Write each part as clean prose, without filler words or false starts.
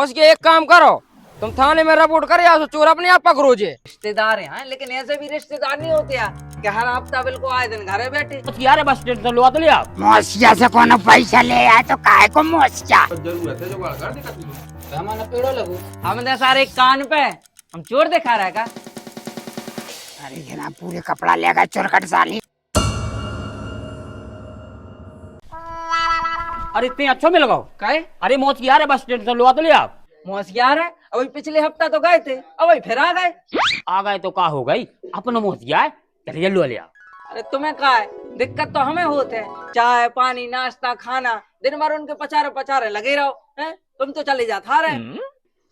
उसके एक काम करो, तुम थाने में रिपोर्ट कर आओ, चोर अपने आप पकड़ो जे। रिश्तेदार हैं लेकिन ऐसे भी रिश्तेदार नहीं होते यार कि हर हफ्ता बिल्कुल आए दिन घरे बैठे। यार बस स्टैंड से लुआ तो ले आओ। मोसिया से कोनो पैसा ले आए तो काहे को मोसिया। जरूरत है जुगाड़ कर दे तू। हमारा पेड़ो लगू हम दे सारे कान पे हम चोर दिखा रहा है का। अरे जना पूरे कपड़ा लेगा चोरकट साली। अरे इतने अच्छो में लगाओ काहे अरे मौत यार बस स्टैंड से लुआ तो ले आओ। मौसियार है अभी पिछले हफ्ता तो गए थे अभी फिर आ गए। आ गए तो का हो गई, अपना मौत यार चलिए लुआ ले आओ। अरे तुम्हें का है दिक्कत तो हमें होते हैं, चाय पानी नाश्ता खाना दिन भर उनके पचारे पचारे लगे रहो हैं। तुम तो चले जाता रहे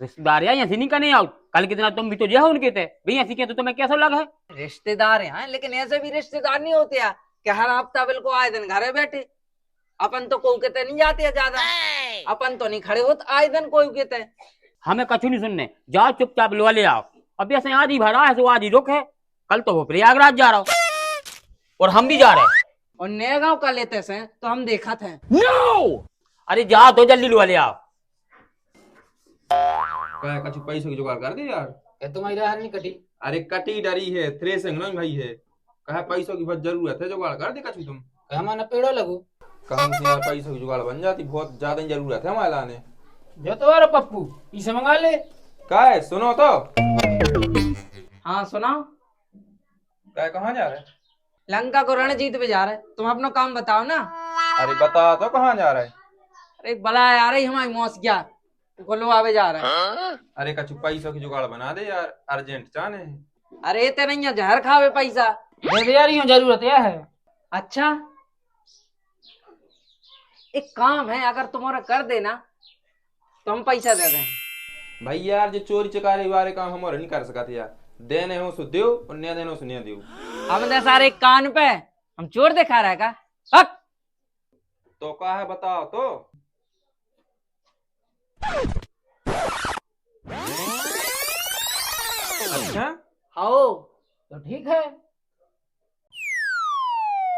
रिश्तेदार यहाँ से नहीं करने आओ, कल कितना तुम भी तो जो उनके थे भैया सीखे तो तुम्हें कैसा लगा है। रिश्तेदार हैं लेकिन ऐसे भी रिश्तेदार नहीं होते यार कि हर हफ्ता बिल्कुल आए दिन घरे बैठे। अपन तो कोई कहते नहीं जाते है ज्यादा, अपन तो नहीं खड़े होते आए दिन कोई कहते हैं। हमें कछु नहीं सुनने, जाओ चुपचाप लुआ ले आओ। अभी ऐसे आज ही भरा है तो आज ही रुक है, कल तो वो प्रयागराज जा रहा हो और हम भी जा रहे हैं। और नए गाँव का लेते से तो हम देखा थे। नो अरे जाओ तो जल्दी लुआ ले आओ। कहे कछु पैसों की जुगाड़ कर दे यार। ये तुम्हारी राह नहीं कटी। अरे कटी डरी है थ्रेसिंग नहीं भाई है। कहे पैसों की बहुत जरूरत है जुगाड़ कर दे कछु तुम। हमारा पेड़ो लगू काम से यार पैसों की जुगाड़ बन जाती, बहुत ज्यादा जरूरत है हमारे लाने। जो तो यार पप्पू इसे मंगा ले। कहे सुनो तो। हाँ सुनाओ। कहे कहाँ जा रहे? लंका को रणजीत पे जा रहे, तुम अपना काम बताओ ना। अरे बता तो कहाँ जा रहे? अरे बला आ रही हमारी मौस क्या गोलो आवे जा रहा है। अरे कछु पैसों की जुगाड़ बना दे यार, अर्जेंट चाहने हैं। अरे इतने नहीं जहर खावे पैसा दे यार यूं जरूरत है। अच्छा एक काम है अगर तुम्हारा कर देना तो हम पैसा दे दें। भाई यार जो चोरी चकारी वाले काम हमारे नहीं कर सकते यार, देने हो सो दो और नहीं देने हो सो नहीं दो। हम दे सारे कान पे हम चोर दिखा रहा है का। हक तो क्या है बताओ तो। अच्छा आओ तो ठीक है।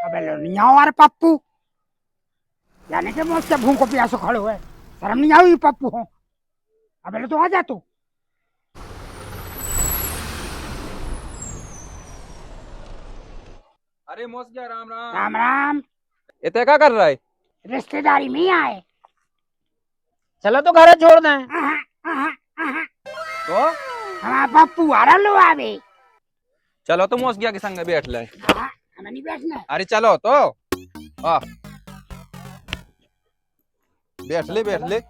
अबे लो नहीं आओ यार पप्पू, यानी कि मोसिया भूखो प्यासो खड़े हुए, शर्म नहीं आई पप्पू हो। अबे लो तो आ जा तू। अरे मोसिया राम राम। राम राम। इतने क्या कर रहा है? रिश्तेदारी में आए। चलो तो घर छोड़ दें। तो हमारा पप्पू आ रहा लो आवे। चलो तो मोसिया के संग बैठ ले। हमें नहीं बैठना। अरे चलो तो आ बैठ ले बैठ ले।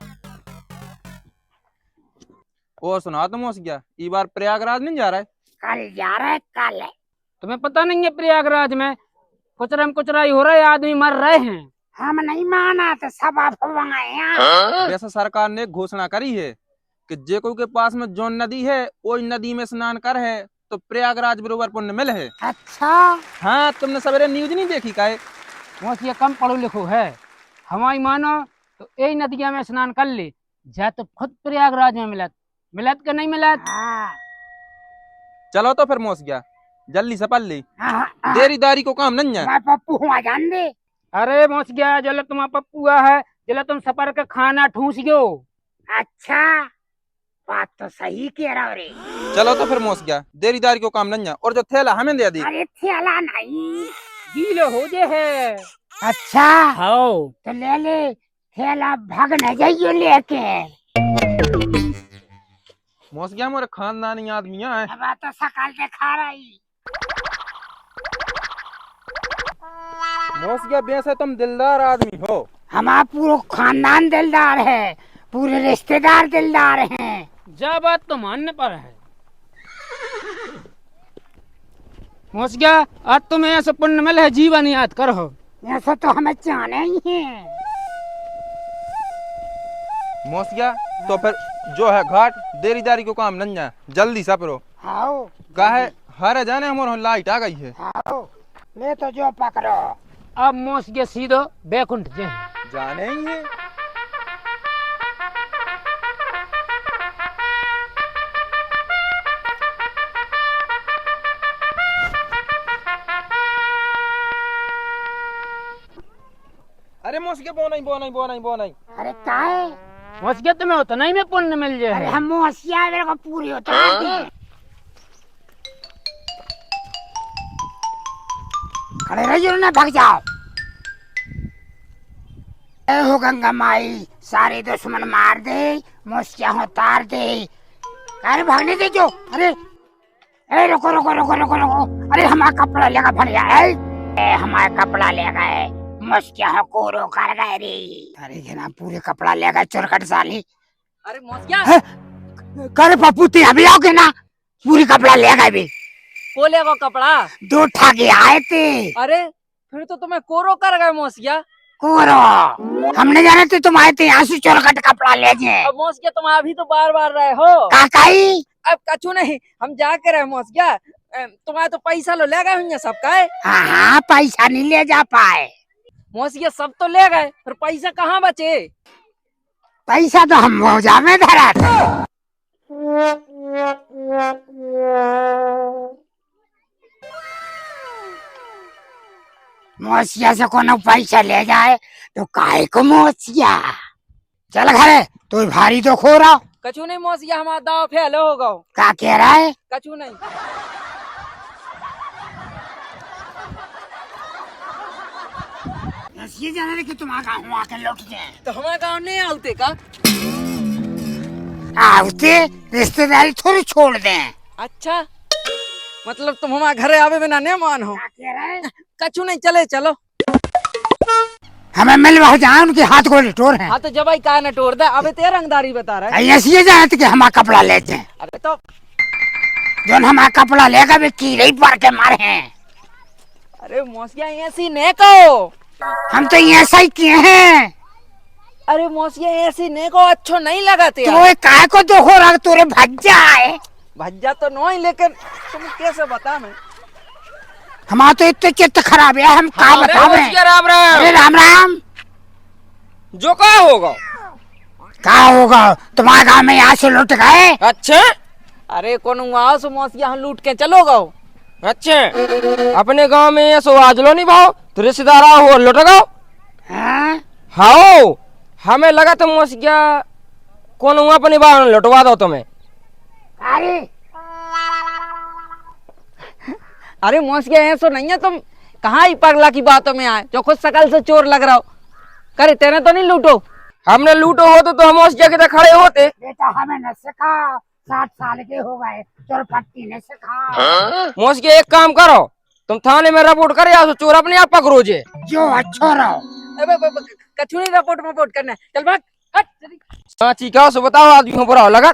और सुना तो मोसिया ई बार प्रयागराज नहीं जा रहा है? कल जा रहा है कल। तुम्हें पता नहीं है प्रयागराज में कुचरम कुचराई हो रहा है, आदमी मर रहे हैं। हम नहीं माना तो सब आप यहाँ। वैसे सरकार ने घोषणा करी है कि जे कोई के पास में जौन नदी है वो नदी में स्नान कर है तो प्रयागराज बरोबर पुण्य मिले है। अच्छा हाँ तुमने सवेरे न्यूज नहीं देखी का? ये कम पढ़ो लिखो है, हमारी मानो तो यही नदिया में स्नान कर ले जा तो खुद प्रयागराज में मिलत मिलत के नहीं मिलत। चलो तो फिर मोस गया जल्दी से पल ली, देरी दारी को काम नहीं है। मैं पप्पू हुआ जान दे। अरे मौस गया जल तुम्हारा पप्पुआ है, जल तुम सफर का खाना ठूस गयो। अच्छा बात तो सही कह रहा रे। चलो तो फिर मोस गया देरी दारी को काम नहीं है। और जो थैला हमें दे दी। अरे थैला नहीं गीलो हो जे है। अच्छा हाँ तो ले ले थैला, भाग न जाइयो लेके। मोस गया मोरे खानदानी आदमी है। अब तो सकाल दिखा रही। मोस गया वैसे तुम दिलदार आदमी हो। हमारा पूरा खानदान दिलदार है, पूरे रिश्तेदार दिलदार हैं। जा बात तो मानने पर है। मौस गया आज तुम्हें ऐसा पुण्य मिल है, जीवन याद करो। ऐसा तो हमें चाहना ही है। मोस गया तो फिर जो है घाट देरी दारी को काम नहीं है, जल्दी सपरो। आओ काहे हरे जाने हमारे लाइट आ गई है। आओ ले तो जो पकड़ो। अब मौस गया सीधो बैकुंठ जे जाने ही है। अरे मोस के बो नहीं। अरे काहे मौसिया तुम्हें उतना ही में पुण्य मिल अरे जाए। हम मोसिया मेरे को पूरी होता है। खड़े रहिए ना, भाग जाओ। ए हो गंगा माई, सारे दुश्मन मार दे, मोसिया हो तार दे। अरे भागने दे जो। अरे ए रुको रुको रुको रुको रुको। अरे हमारा कपड़ा लेगा भड़िया है। ए हमारा कपड़ा ले गए, मोसिया हो कोरो कर गए रे। अरे जनाब पूरे कपड़ा ले गए चोरकट साली। अरे मौसिया करे पप्पू ते अभी आओगे ना, पूरी कपड़ा ले गए भी। कोले को कपड़ा। दो ठाके आए थे। अरे फिर तो तुम्हें कोरो कर गए मौसिया। कोरो हमने जाने थे तुम आए थे यहाँ से चोरकट कपड़ा ले गए। अब मौसिया तुम अभी तो बार बार रहे हो। काकाई अब कछु नहीं, हम जाके रहे मौसिया। तुम्हारे तो पैसा लो ले गए होंगे सबका है। हाँ पैसा नहीं ले जा पाए। मौसिया सब तो ले गए, फिर पैसा कहाँ बचे? पैसा तो हम मौजा में धरा थे। मोसिया से कोनो पैसा ले जाए तो काहे को मोसिया। चल घरे, तो भारी तो खो रहा। कछु नहीं मौसिया, हमारा दाव फेल हो गो। का कह रहा है? कछु नहीं। ये जाने दे कि तुम्हारा गाँव आके लौट गए। तो हमारे गाँव नहीं आते का? आते रिश्तेदारी थोड़ी छोड़ दें। अच्छा मतलब तुम हमारे घरे आवे बिना नहीं मान हो। क्या कह रहा है? कछु नहीं, चले चलो। हमें मिल वहाँ जाए, उनके हाथ को लिटोर है। हाँ तो जब का न टोर दे, अबे तेरा रंगदारी बता रहा है। ऐसे जाने कि हमारा कपड़ा लेते हैं। अरे तो जो हमारा कपड़ा लेगा भी कीड़े ही पार के मारे हैं। अरे मौसिया ऐसी नहीं कहो। हम तो ऐसा ही किए हैं। अरे मौसिया ऐसी नहीं को अच्छो नहीं लगाते तो ये काय को दुख हो रहा तोरे भज्जा है। भज्जा तो नहीं, लेकिन तुम कैसे बता मैं? हमारा तो इतने चित्त खराब है, हम का बतावे। राम राम। अरे राम राम। जो का होगा? का होगा? तुम्हारे गाँव में यहाँ से लौट गए। अच्छा अरे कौन आओ सो मौसिया, हम लूट के चलो गाओ। अच्छा, अपने गांव में ये सो आज लो नहीं भाव, तो रिश्तेदार आओ और लौट गाओ। हाँ? हाँ हमें लगा तो मौसिया कौन हुआ अपनी बात लौटवा दो तुम्हें। अरे अरे मौसिया ऐसो नहीं है, तुम कहाँ ही पगला की बातों में आए जो खुद शकल से चोर लग रहा हो। करे तेने तो नहीं लूटो। हमने लूटो होते तो हम मौसिया के तरह खड़े होते। बेटा हमें न सिखा, 60 साल के हो गए, चोरपट्टी ने सिखा। मौसिया एक काम करो, तुम थाने में रिपोर्ट करे आओ, चोर अपने आप पकड़ो जे। जो अच्छो रहो। कछु नहीं रिपोर्ट करना है। चल भाग हट। हाँ ठीक है, सो बताओ आदमी बुरा लगा।